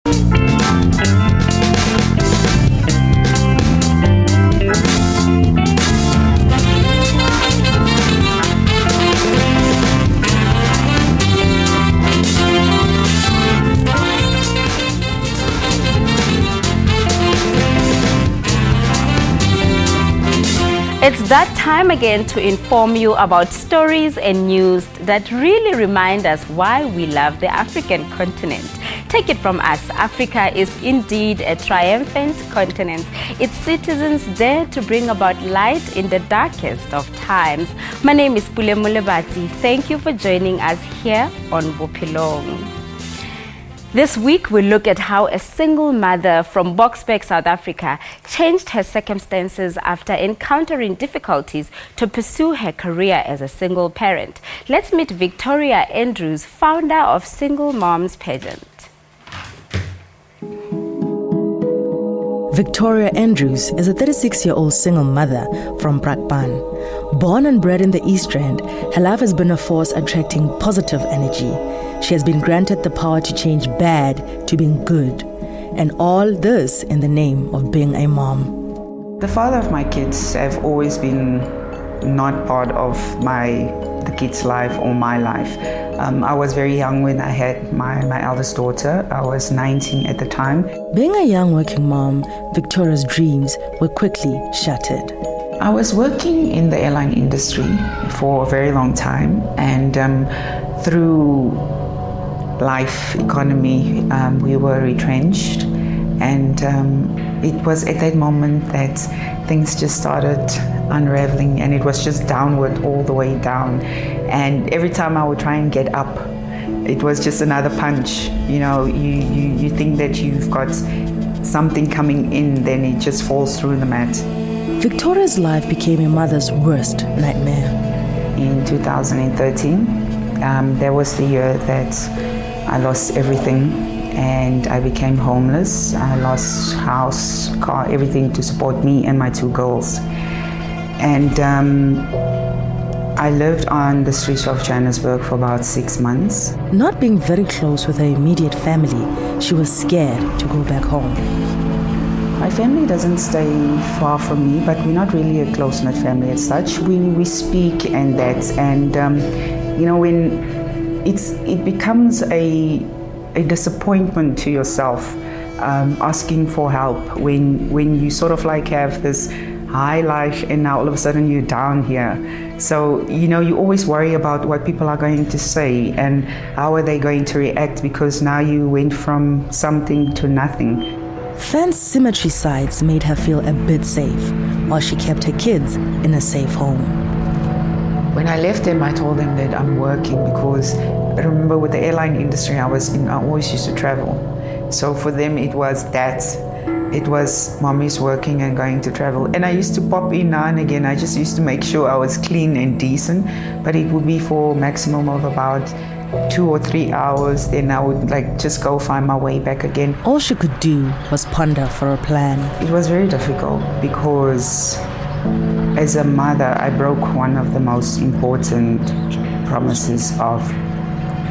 It's that time again to inform you about stories and news that really remind us why we love the African continent. Take it from us, Africa is indeed a triumphant continent. Its citizens dare to bring about light in the darkest of times. My name is Pule Mulebati. Thank you for joining us here on Bophelong. This week, we look at how a single mother from Boksburg, South Africa, changed her circumstances after encountering difficulties to pursue her career as a single parent. Let's meet Victoria Andrews, founder of Single Moms Pageant. Victoria Andrews is a 36-year-old single mother from Brakpan. Born and bred in the East Rand, her life has been a force attracting positive energy. She has been granted the power to change bad to being good, and all this in the name of being a mom. The father of my kids have always been not part of the kids' life or my life. I was very young when I had my eldest daughter. I was 19 at the time. Being a young working mom, Victoria's dreams were quickly shattered. I was working in the airline industry for a very long time, and through life economy, we were retrenched, and it was at that moment that things just started unraveling, and it was just downward all the way down. And every time I would try and get up, it was just another punch. You know, you think that you've got something coming in, then it just falls through the mat. Victoria's life became a mother's worst nightmare. In 2013, that was the year that I lost everything, and I became homeless. I lost house, car, everything to support me and my two girls. And I lived on the streets of Johannesburg for about 6 months. Not being very close with her immediate family, she was scared to go back home. My family doesn't stay far from me, but we're not really a close-knit family as such. We speak and that, and you know, when it becomes a disappointment to yourself, asking for help when you sort of like have this high life and now all of a sudden you're down here. So, you know, you always worry about what people are going to say and how are they going to react, because now you went from something to nothing. Fence symmetry sites made her feel a bit safe, while she kept her kids in a safe home. When I left them, I told them that I'm working, because I remember with the airline industry I always used to travel. So for them it was mommy's working and going to travel. And I used to pop in now and again. I just used to make sure I was clean and decent, but it would be for a maximum of about 2 or 3 hours. Then I would just go find my way back again. All she could do was ponder for a plan. It was very difficult because as a mother, I broke one of the most important promises of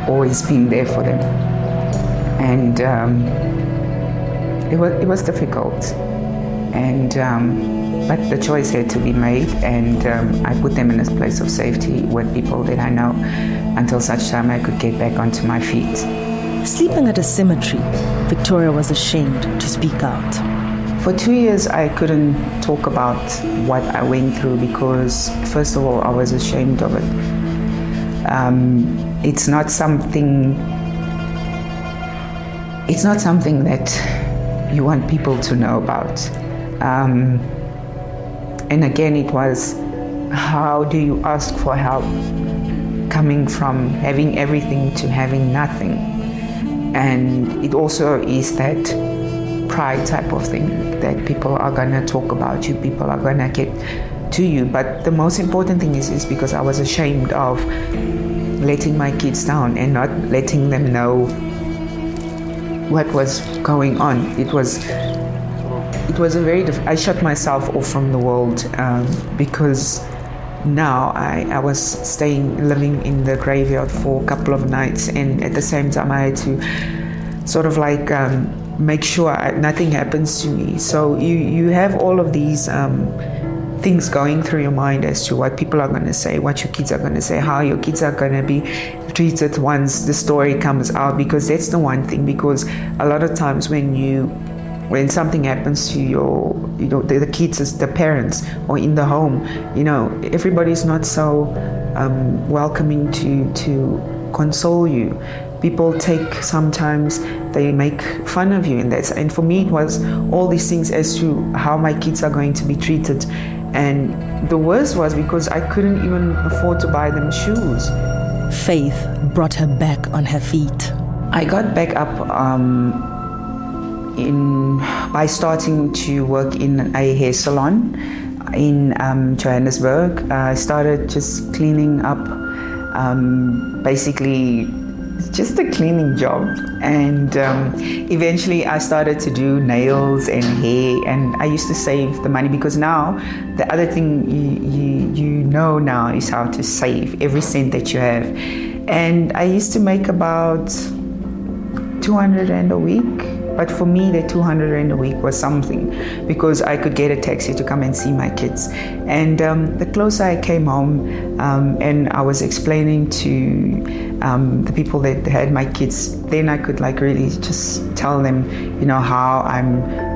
always being there for them. And it was difficult. And but the choice had to be made, and I put them in a place of safety with people that I know until such time I could get back onto my feet. Sleeping at a cemetery, Victoria was ashamed to speak out. For 2 years, I couldn't talk about what I went through because, first of all, I was ashamed of it. It's not something that you want people to know about. And again, it was, how do you ask for help coming from having everything to having nothing? And it also is that pride type of thing that people are gonna talk about you, people are gonna get to you. But the most important thing is because I was ashamed of letting my kids down and not letting them know what was going on. It was I shut myself off from the world because now I was living in the graveyard for a couple of nights, and at the same time I had to sort of make sure nothing happens to me. So you have all of these things going through your mind as to what people are going to say, what your kids are going to say, how your kids are going to be treated once the story comes out, because that's the one thing. Because a lot of times when something happens to the kids, as the parents, or in the home, everybody's not so welcoming to console you. People sometimes they make fun of you, and for me it was all these things as to how my kids are going to be treated. And the worst was because I couldn't even afford to buy them shoes. Faith brought her back on her feet. I got back up by starting to work in a hair salon in Johannesburg. I started just cleaning up, basically just a cleaning job, and eventually I started to do nails and hair, and I used to save the money, because now the other thing you know now is how to save every cent that you have. And I used to make about 200 Rand a week. But for me, the 200 Rand a week was something, because I could get a taxi to come and see my kids. And the closer I came home, and I was explaining to the people that had my kids, then I could really just tell them,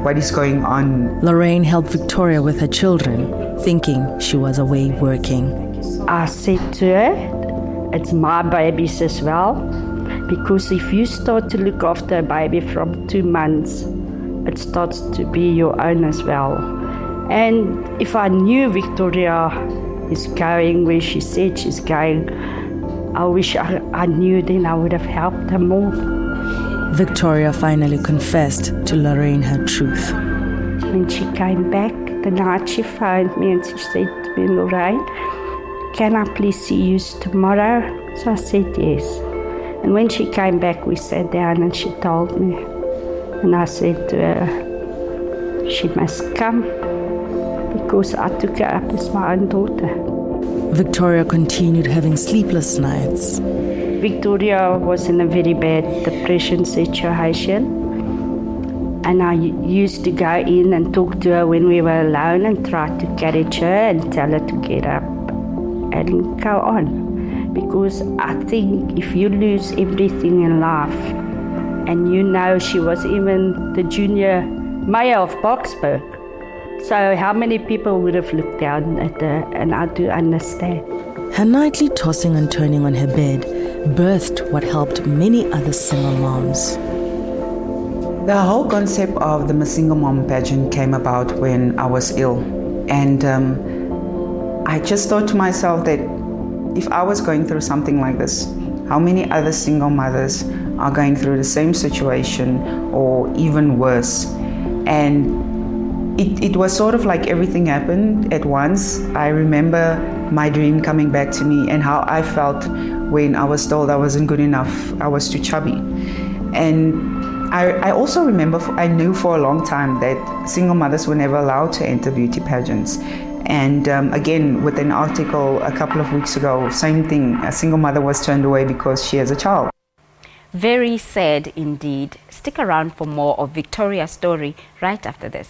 what is going on. Lorraine helped Victoria with her children, thinking she was away working. I said to her, it's my babies as well. Because if you start to look after a baby from 2 months, it starts to be your own as well. And if I knew Victoria is going where she said she's going, I wish I knew, then I would have helped her more. Victoria finally confessed to Lorraine her truth. When she came back, the night she phoned me and she said to me, Lorraine, can I please see you tomorrow? So I said yes. And when she came back, we sat down and she told me. And I said to her, she must come, because I took her up as my own daughter. Victoria continued having sleepless nights. Victoria was in a very bad depression situation. And I used to go in and talk to her when we were alone and try to encourage her and tell her to get up and go on. Because I think if you lose everything in life, and she was even the junior mayor of Boksburg, so how many people would have looked down at her, and I do understand. Her nightly tossing and turning on her bed birthed what helped many other single moms. The whole concept of the Single Mom pageant came about when I was ill, and I just thought to myself that if I was going through something like this, how many other single mothers are going through the same situation or even worse? And it was sort of like everything happened at once. I remember my dream coming back to me and how I felt when I was told I wasn't good enough, I was too chubby. And I also remember, I knew for a long time that single mothers were never allowed to enter beauty pageants. And again, with an article a couple of weeks ago, same thing, a single mother was turned away because she has a child. Very sad indeed. Stick around for more of Victoria's story right after this.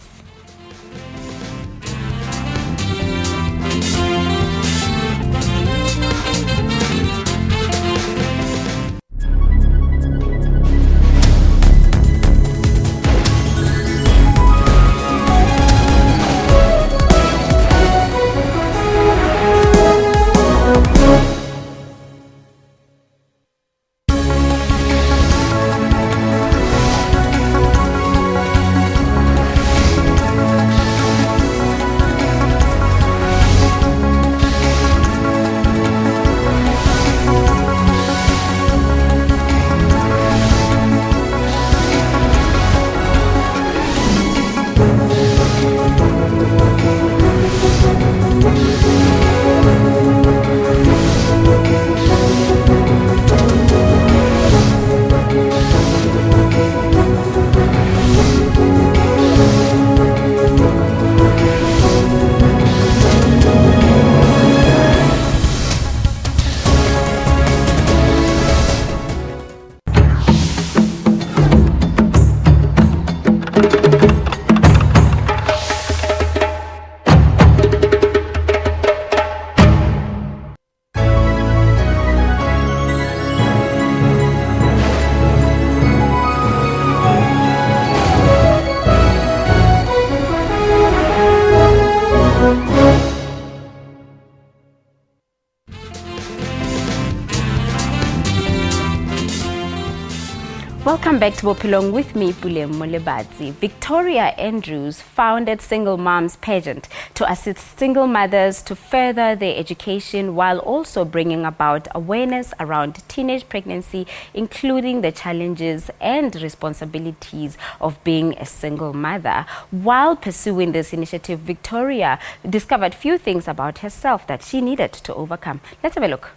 Welcome back to Bophelong with me, Pule Molebadzi. Victoria Andrews founded Single Moms Pageant to assist single mothers to further their education while also bringing about awareness around teenage pregnancy, including the challenges and responsibilities of being a single mother. While pursuing this initiative, Victoria discovered few things about herself that she needed to overcome. Let's have a look.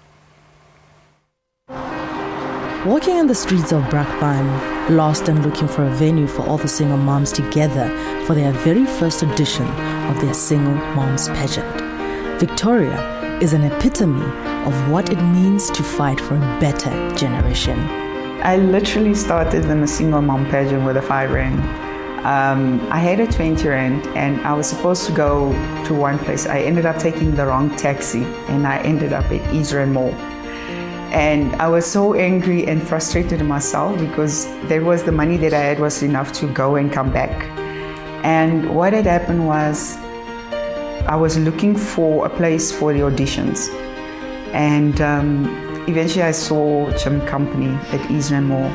Walking in the streets of Brakpan, lost and looking for a venue for all the single moms together for their very first edition of their Single Moms Pageant. Victoria is an epitome of what it means to fight for a better generation. I literally started in the Single Mom Pageant with a 5 rand. I had a 20 rand and I was supposed to go to one place. I ended up taking the wrong taxi and I ended up at Israel Mall. And I was so angry and frustrated in myself because there was the money that I had was enough to go and come back. And what had happened was I was looking for a place for the auditions. And eventually I saw Jim Company at Israel Mall.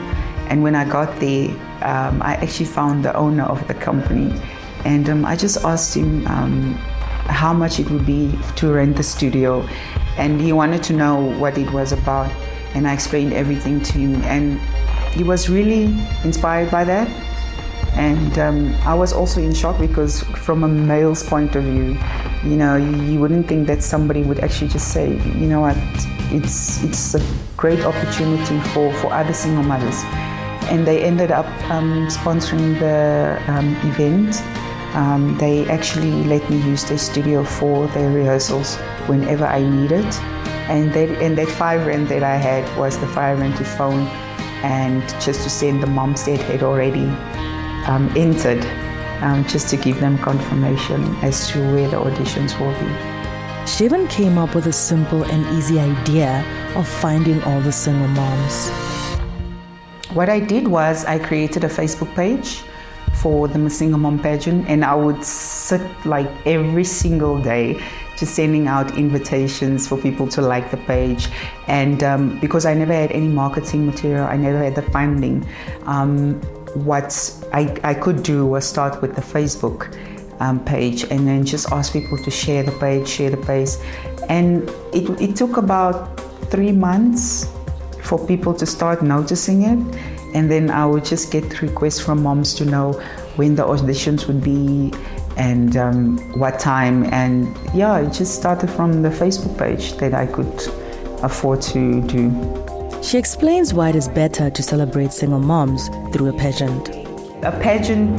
And when I got there, I actually found the owner of the company. And I just asked him how much it would be to rent the studio. And he wanted to know what it was about. And I explained everything to him. And he was really inspired by that. And I was also in shock because from a male's point of view, you know, you wouldn't think that somebody would actually just say, you know what, it's a great opportunity for other single mothers. And they ended up sponsoring the event. They actually let me use their studio for their rehearsals whenever I needed. And that 5 rand that I had was the 5 rand to phone and just to send the moms that had already entered, just to give them confirmation as to where the auditions will be. She even came up with a simple and easy idea of finding all the single moms. What I did was I created a Facebook page for the Single Mom Pageant, and I would sit like every single day just sending out invitations for people to like the page. And because I never had any marketing material, I never had the funding, what I could do was start with the Facebook page and then just ask people to share the page. And it took about 3 months for people to start noticing it. And then I would just get requests from moms to know when the auditions would be and what time. And yeah, it just started from the Facebook page that I could afford to do. She explains why it is better to celebrate single moms through a pageant. A pageant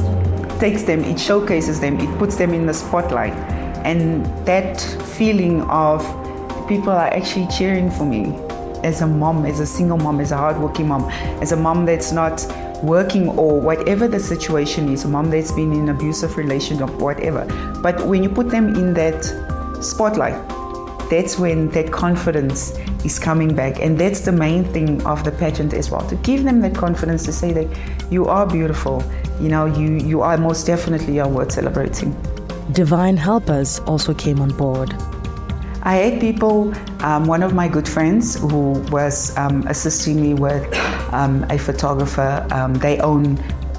takes them, it showcases them, it puts them in the spotlight. And that feeling of people are actually cheering for me. As a mom, as a single mom, as a hardworking mom, as a mom that's not working or whatever the situation is, a mom that's been in an abusive relationship, whatever. But when you put them in that spotlight, that's when that confidence is coming back. And that's the main thing of the pageant as well, to give them that confidence to say that you are beautiful, you know, you are most definitely are worth celebrating. Divine helpers also came on board. I had people, one of my good friends who was assisting me with a photographer. They own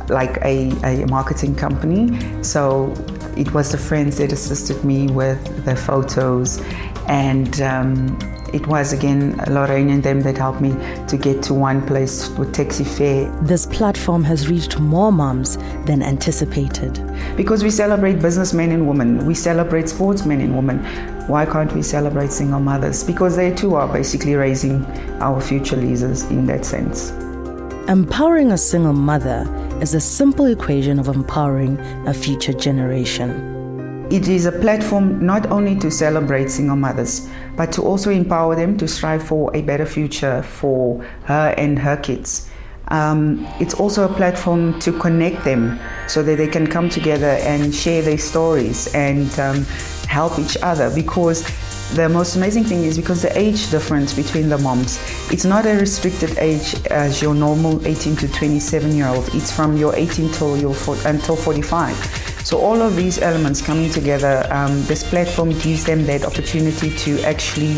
like a marketing company. So it was the friends that assisted me with the photos. And it was again Lorraine and them that helped me to get to one place with taxi fare. This platform has reached more moms than anticipated. Because we celebrate businessmen and women, we celebrate sportsmen and women. Why can't we celebrate single mothers? Because they too are basically raising our future leaders in that sense. Empowering a single mother is a simple equation of empowering a future generation. It is a platform not only to celebrate single mothers, but to also empower them to strive for a better future for her and her kids. It's also a platform to connect them so that they can come together and share their stories and help each other. Because the most amazing thing is because the age difference between the moms, it's not a restricted age as your normal 18 to 27-year-old. It's from your 18 until 45. So all of these elements coming together, this platform gives them that opportunity to actually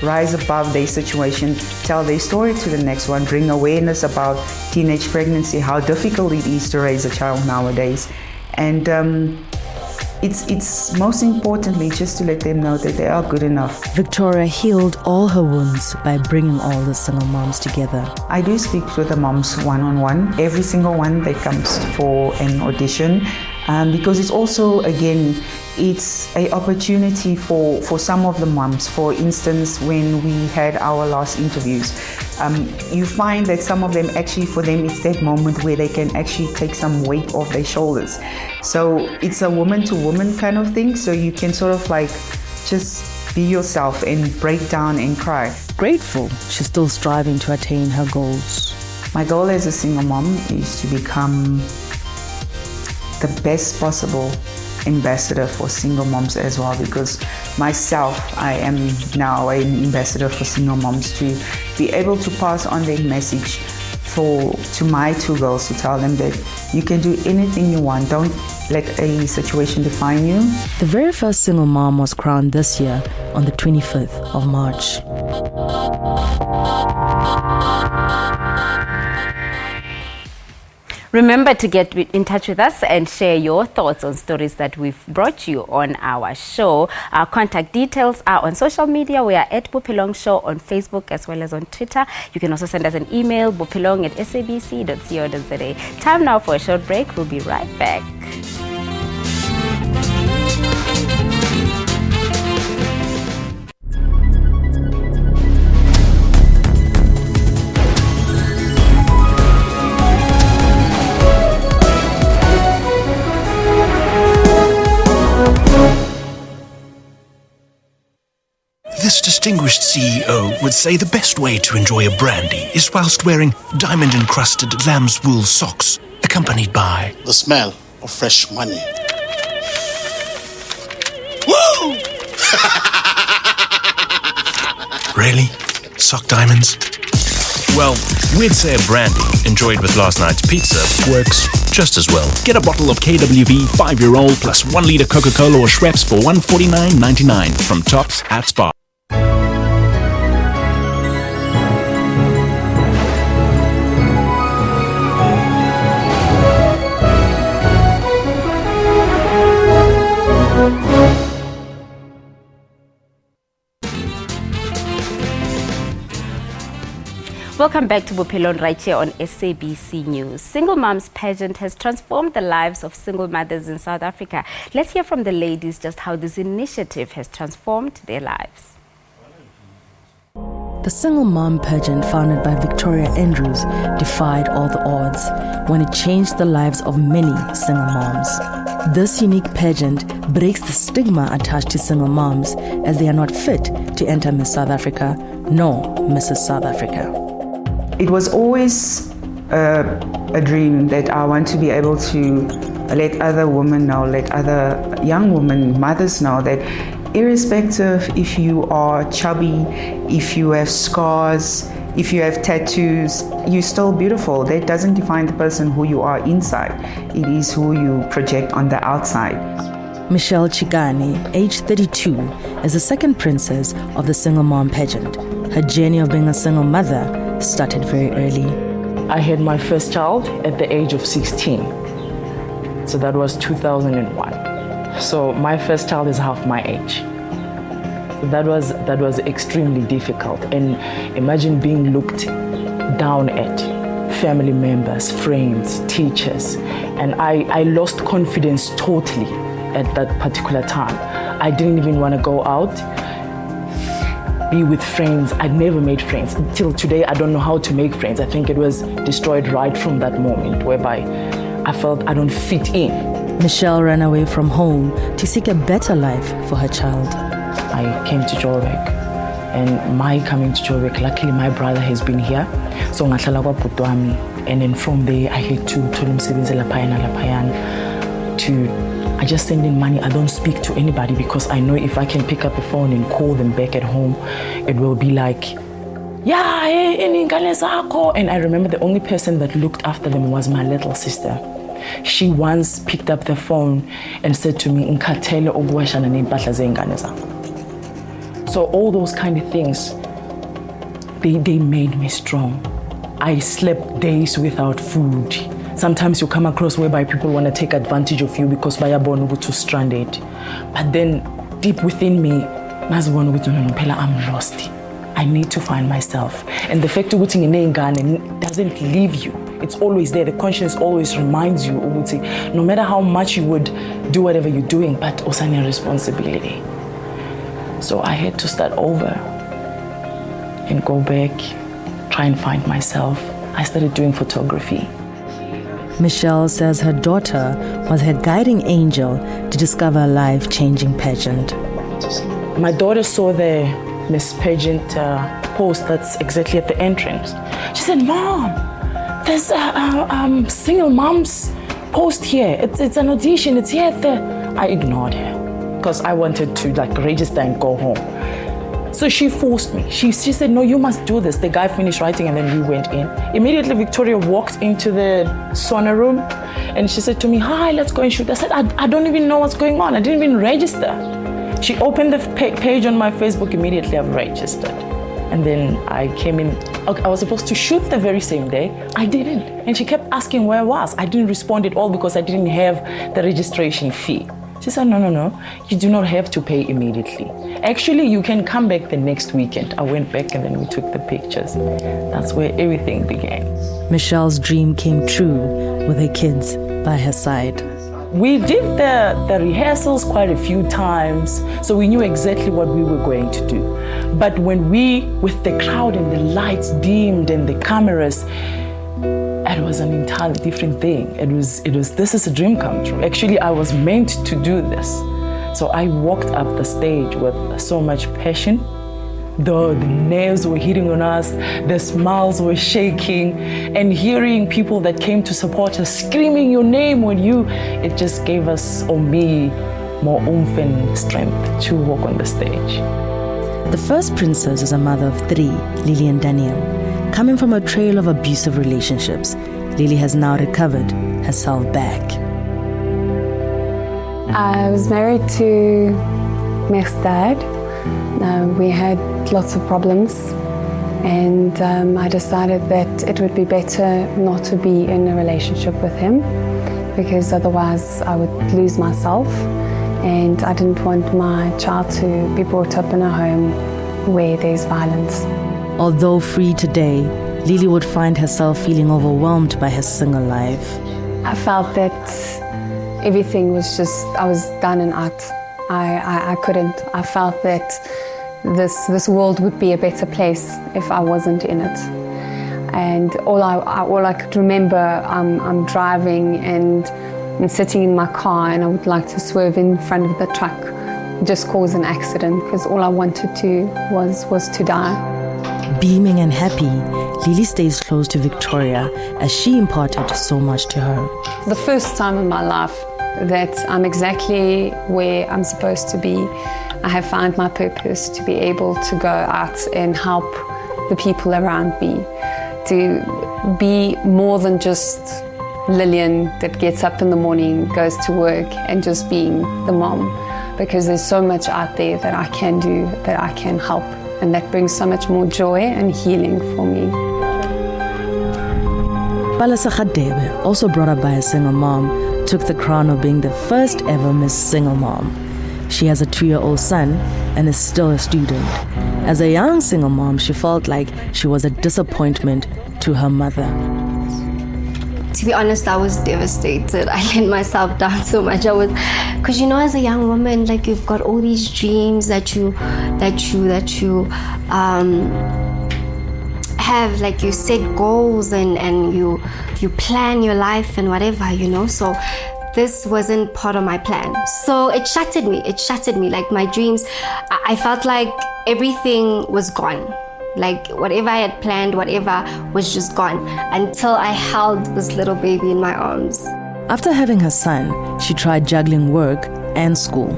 rise above their situation, tell their story to the next one, bring awareness about teenage pregnancy, how difficult it is to raise a child nowadays. And it's most importantly just to let them know that they are good enough. Victoria healed all her wounds by bringing all the single moms together. I do speak with the moms one-on-one, every single one that comes for an audition, because it's also, again, it's an opportunity for some of the moms. For instance, when we had our last interviews, you find that some of them actually, for them, it's that moment where they can actually take some weight off their shoulders. So it's a woman-to-woman kind of thing, so you can sort of like just be yourself and break down and cry. Grateful, she's still striving to attain her goals. My goal as a single mom is to become the best possible ambassador for single moms as well, because myself, I am now an ambassador for single moms, to be able to pass on that message to my two girls, to tell them that you can do anything you want. Don't let a situation define you. The very first single mom was crowned this year on the 25th of March. Remember to get in touch with us and share your thoughts on stories that we've brought you on our show. Our contact details are on social media. We are at Bophelong Show on Facebook as well as on Twitter. You can also send us an email, bophelong@sabc.co.za. Time now for a short break. We'll be right back. This distinguished CEO would say the best way to enjoy a brandy is whilst wearing diamond-encrusted lamb's wool socks, accompanied by the smell of fresh money. Woo! Really? Sock diamonds? Well, we'd say a brandy enjoyed with last night's pizza works just as well. Get a bottle of KWV 5-year-old plus 1 litre Coca-Cola or Schweppes for $149.99 from Tops at Spar. Welcome back to Bophelong right here on SABC News. Single Moms Pageant has transformed the lives of single mothers in South Africa. Let's hear from the ladies just how this initiative has transformed their lives. The Single Mom Pageant, founded by Victoria Andrews, defied all the odds when it changed the lives of many single moms. This unique pageant breaks the stigma attached to single moms, as they are not fit to enter Miss South Africa nor Mrs. South Africa. It was always a dream that I want to be able to let other women know, let other young women, mothers know that irrespective if you are chubby, if you have scars, if you have tattoos, you're still beautiful. That doesn't define the person who you are inside. It is who you project on the outside. Michelle Chigani, age 32, is the second princess of the Single Mom Pageant. Her journey of being a single mother started very early. I had my first child at the age of 16. So that was 2001. So my first child is half my age. So that was extremely difficult. And imagine being looked down at, family members, friends, teachers. And I lost confidence totally at that particular time. I didn't even want to go out, be with friends. I'd never made friends. Till today, I don't know how to make friends. I think it was destroyed right from that moment, whereby I felt I don't fit in. Michelle ran away from home to seek a better life for her child. I came to Joburg, and my coming to Joburg, luckily my brother has been here. So ngahlala kwaBhutwami, and then from there I had to umsebenzi laphayan to I just send in money. I don't speak to anybody because I know if I can pick up the phone and call them back at home, it will be like, yeah, hey, and I remember the only person that looked after them was my little sister. She once picked up the phone and said to me, So all those kind of things, they made me strong. I slept days without food. Sometimes you come across whereby people want to take advantage of you because bayabona ukuthi stranded. But then deep within me, nazibona ukuthi phela I'm lost. I need to find myself. And the fact ukuthi ngineyingane doesn't leave you. It's always there. The conscience always reminds you ukuthi no matter how much you would do whatever you're doing, but also a responsibility. So I had to start over and go back, try and find myself. I started doing photography. Michelle says her daughter was her guiding angel to discover a life-changing pageant. My daughter saw the Miss Pageant post that's exactly at the entrance. She said, "Mom, there's a single mom's post here. It's an audition. It's here." I ignored her because I wanted to register and go home. So she forced me. She said, "No, you must do this." The guy finished writing and then we went in. Immediately, Victoria walked into the sauna room and she said to me, "Hi, let's go and shoot." I said, I don't even know what's going on. I didn't even register. She opened the page on my Facebook. Immediately, I've registered. And then I came in. I was supposed to shoot the very same day. I didn't. And she kept asking where I was. I didn't respond at all because I didn't have the registration fee. She said, no, you do not have to pay immediately. Actually, you can come back the next weekend. I went back and then we took the pictures. That's where everything began. Michelle's dream came true with her kids by her side. We did the rehearsals quite a few times, so we knew exactly what we were going to do. But when with the crowd and the lights dimmed and the cameras, it was an entirely different thing. It was, this is a dream come true. Actually, I was meant to do this. So I walked up the stage with so much passion. The nails were hitting on us, the smiles were shaking, and hearing people that came to support us screaming your name it just gave us, or me, more oomph and strength to walk on the stage. The first princess is a mother of 3, Lily and Daniel. Coming from a trail of abusive relationships, Lily has now recovered herself back. I was married to Meg's dad. We had lots of problems, and I decided that it would be better not to be in a relationship with him because otherwise I would lose myself, and I didn't want my child to be brought up in a home where there's violence. Although free today, Lily would find herself feeling overwhelmed by her single life. I felt that everything was just, I was done and out. I couldn't. I felt that this world would be a better place if I wasn't in it. And all I could remember, I'm driving and sitting in my car, and I would like to swerve in front of the truck, just cause an accident, because all I wanted to was to die. Beaming and happy, Lily stays close to Victoria as she imparted so much to her. The first time in my life that I'm exactly where I'm supposed to be. I have found my purpose to be able to go out and help the people around me, to be more than just Lillian that gets up in the morning, goes to work, and just being the mom, because there's so much out there that I can do, that I can help, and that brings so much more joy and healing for me. Palesa Khadebe, also brought up by a single mom, took the crown of being the first ever Miss Single Mom. She has a 2-year-old son and is still a student. As a young single mom, she felt like she was a disappointment to her mother. To be honest, I was devastated. I let myself down so much. Because as a young woman, you've got all these dreams that you have, you set goals and you plan your life and whatever, so this wasn't part of my plan. So it shattered me. My dreams, I felt like everything was gone. Whatever I had planned, whatever was just gone, until I held this little baby in my arms. After having her son, she tried juggling work and school.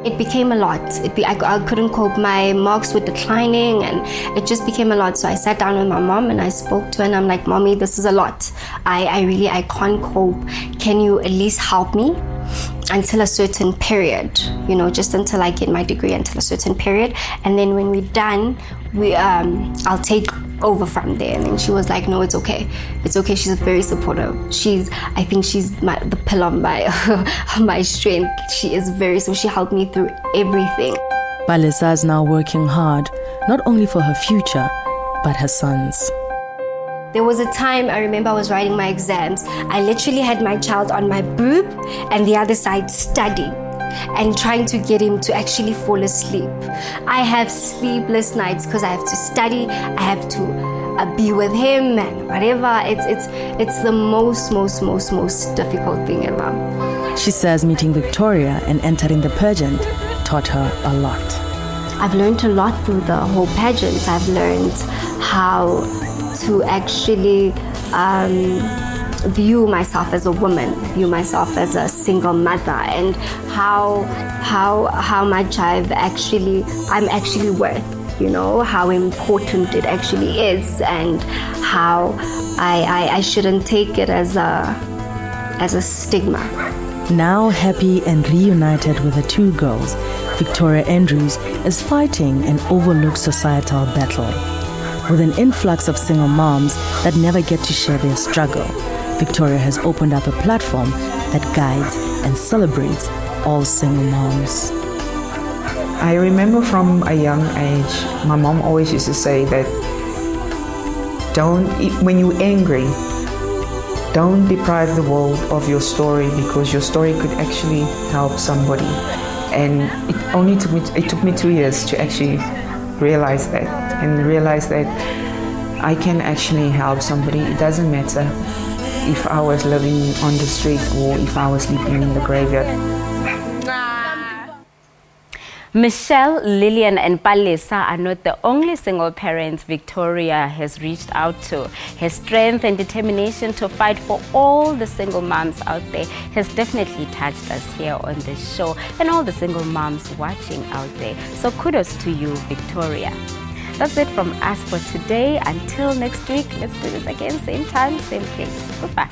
It became a lot. I couldn't cope. My marks were declining and it just became a lot. So I sat down with my mom and I spoke to her and I'm like, "Mommy, this is a lot. I can't cope. Can you at least help me?" until a certain period, you know, just until I get my degree, until a certain period. And then when we're done, I'll take over from there. And then she was like, no, it's okay. It's okay. She's very supportive. I think she's the pillar of my strength. She is so she helped me through everything. Palesa is now working hard, not only for her future, but her sons. There was a time, I remember I was writing my exams. I literally had my child on my boob and the other side studying and trying to get him to actually fall asleep. I have sleepless nights because I have to study, I have to be with him and whatever. It's the most difficult thing ever. She says meeting Victoria and entering the pageant taught her a lot. I've learned a lot through the whole pageant. I've learned how to actually view myself as a woman, view myself as a single mother, and how much I'm actually worth, you know, how important it actually is, and how I shouldn't take it as a stigma. Now happy and reunited with the two girls, Victoria Andrews is fighting an overlooked societal battle. With an influx of single moms that never get to share their struggle, Victoria has opened up a platform that guides and celebrates all single moms. I remember from a young age, my mom always used to say that when you're angry, don't deprive the world of your story, because your story could actually help somebody. And it took me 2 years to actually realize that I can actually help somebody. It doesn't matter if I was living on the street or if I was sleeping in the graveyard. Michelle, Lillian and Palesa are not the only single parents Victoria has reached out to. Her strength and determination to fight for all the single moms out there has definitely touched us here on this show and all the single moms watching out there. So kudos to you, Victoria. That's it from us for today. Until next week, let's do this again, same time, same place. Goodbye.